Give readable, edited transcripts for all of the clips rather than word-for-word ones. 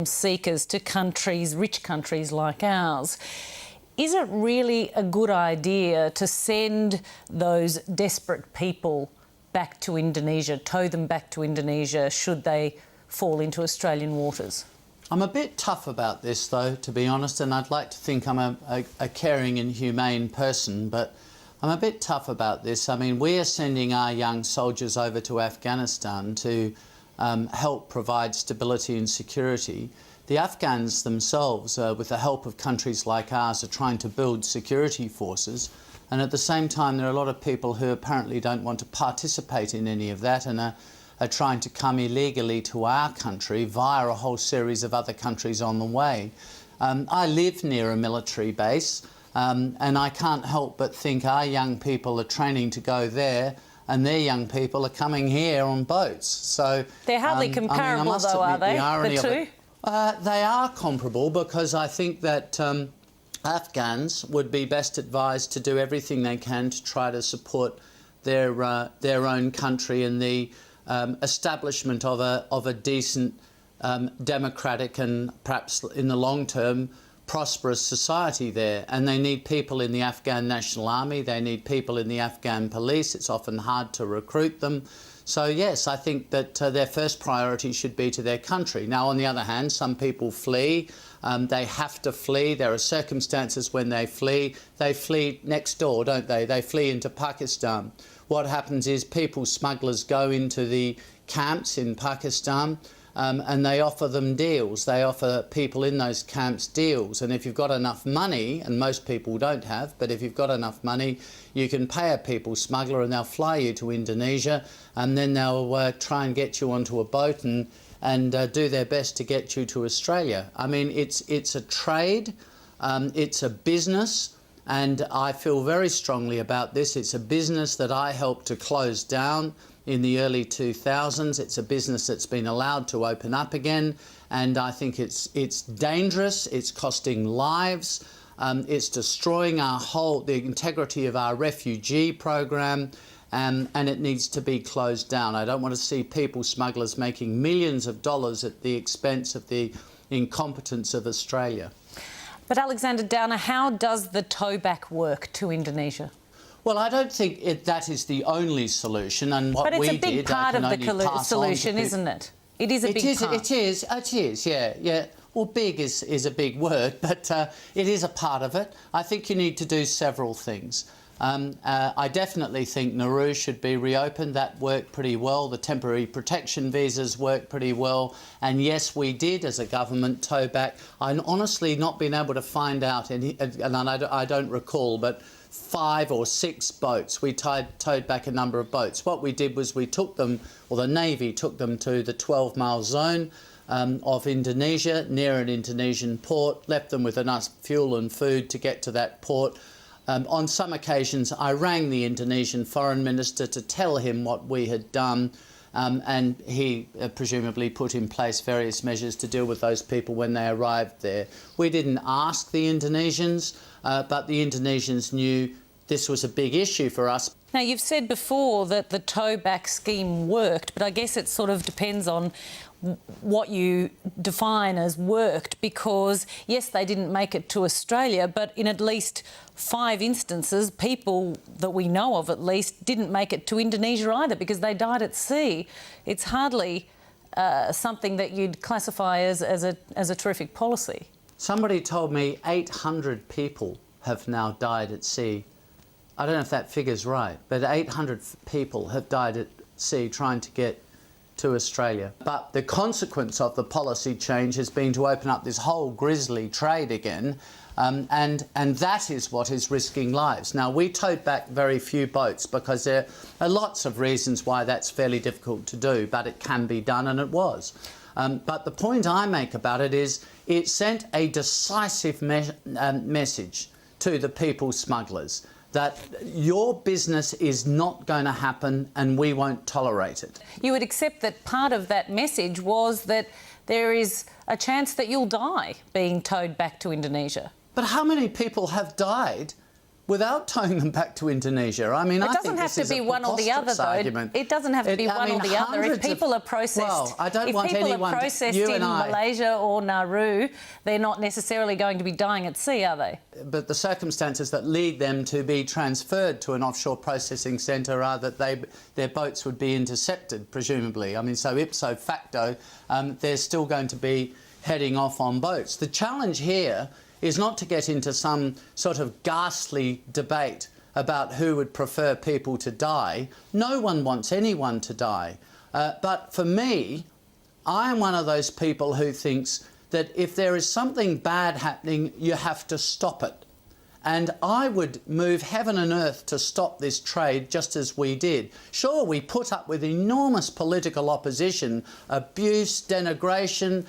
seekers to countries, rich countries like ours. Is it really a good idea to send those desperate people back to Indonesia, tow them back to Indonesia, should they fall into Australian waters? I'm a bit tough about this, though, to be honest, and I'd like to think I'm a caring and humane person, but I'm a bit tough about this. I mean, we are sending our young soldiers over to Afghanistan to help provide stability and security. The Afghans themselves, with the help of countries like ours, are trying to build security forces, and at the same time there are a lot of people who apparently don't want to participate in any of that and are trying to come illegally to our country via a whole series of other countries on the way. I live near a military base, and I can't help but think our young people are training to go there, and their young people are coming here on boats. So they're hardly comparable, though, are they? The two? They are comparable, because I think that Afghans would be best advised to do everything they can to try to support their own country and the establishment of a decent, democratic and perhaps in the long term prosperous society there. And they need people in the Afghan National Army, they need people in the Afghan police. It's often hard to recruit them. So yes, I think that their first priority should be to their country. Now, on the other hand, some people flee. They have to flee. There are circumstances when they flee. They flee next door, don't they? They flee into Pakistan. What happens is people smugglers go into the camps in Pakistan and they offer them deals. They offer people in those camps deals. And if you've got enough money, and most people don't have, but if you've got enough money, you can pay a people smuggler and they'll fly you to Indonesia, and then they'll try and get you onto a boat and do their best to get you to Australia. I mean, it's a trade, it's a business, and I feel very strongly about this. It's a business that I helped to close down in the early 2000s. It's a business that's been allowed to open up again, and I think it's dangerous, it's costing lives, it's destroying the integrity of our refugee program, and it needs to be closed down. I don't want to see people smugglers making millions of dollars at the expense of the incompetence of Australia. But Alexander Downer, how does the towback work to Indonesia? Well, I don't think that is the only solution, and what we did, but it's a big part of the solution, isn't it? It is a big part. It is, yeah. Well, big is a big word, but it is a part of it. I think you need to do several things. I definitely think Nauru should be reopened. That worked pretty well. The temporary protection visas worked pretty well. And yes, we did, as a government, tow back. I'm honestly not been able to find out, and I don't recall, but 5 or 6 boats. We towed back a number of boats. What we did was we took them, or the Navy took them, to the 12-mile zone of Indonesia, near an Indonesian port, left them with enough fuel and food to get to that port. On some occasions, I rang the Indonesian foreign minister to tell him what we had done, and he presumably put in place various measures to deal with those people when they arrived there. We didn't ask the Indonesians, but the Indonesians knew this was a big issue for us. Now, you've said before that the tow-back scheme worked, but I guess it sort of depends on what you define as worked, because, yes, they didn't make it to Australia, but in at least 5 instances, people that we know of at least didn't make it to Indonesia either because they died at sea. It's hardly something that you'd classify as a terrific policy. Somebody told me 800 people have now died at sea. I don't know if that figure's right, but 800 people have died at sea trying to get to Australia. But the consequence of the policy change has been to open up this whole grisly trade again, and that is what is risking lives. Now, we towed back very few boats because there are lots of reasons why that's fairly difficult to do, but it can be done, and it was. But the point I make about it is it sent a decisive message to the people smugglers that your business is not going to happen and we won't tolerate it. You would accept that part of that message was that there is a chance that you'll die being towed back to Indonesia. But how many people have died without towing them back to Indonesia. I mean, It I doesn't think have this to is be a one or the other, preposterous though. argument. It doesn't have to be one or the other. If people are processed, well, I don't if want people anyone are processed you in and I, Malaysia or Nauru, they're not necessarily going to be dying at sea, are they? but the circumstances that lead them to be transferred to an offshore processing centre are that their boats would be intercepted, presumably. I mean, so ipso facto, they're still going to be heading off on boats. The challenge here is not to get into some sort of ghastly debate about who would prefer people to die. No one wants anyone to die. But for me, I am one of those people who thinks that if there is something bad happening, you have to stop it. And I would move heaven and earth to stop this trade just as we did. Sure, we put up with enormous political opposition, abuse, denigration,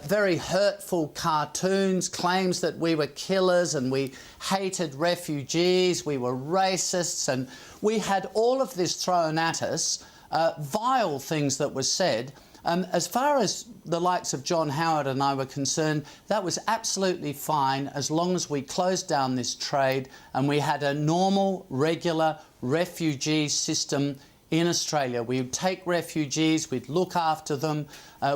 very hurtful cartoons, claims that we were killers and we hated refugees, we were racists, and we had all of this thrown at us, vile things that were said. As far as the likes of John Howard and I were concerned, that was absolutely fine as long as we closed down this trade and we had a normal, regular refugee system in Australia. We would take refugees, we'd look after them,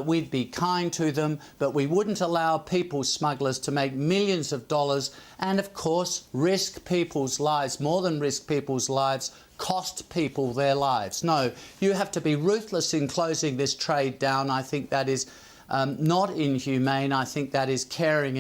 we'd be kind to them, but we wouldn't allow people smugglers to make millions of dollars and, of course, risk people's lives, more than risk people's lives, cost people their lives. No, you have to be ruthless in closing this trade down. I think that is not inhumane. I think that is caring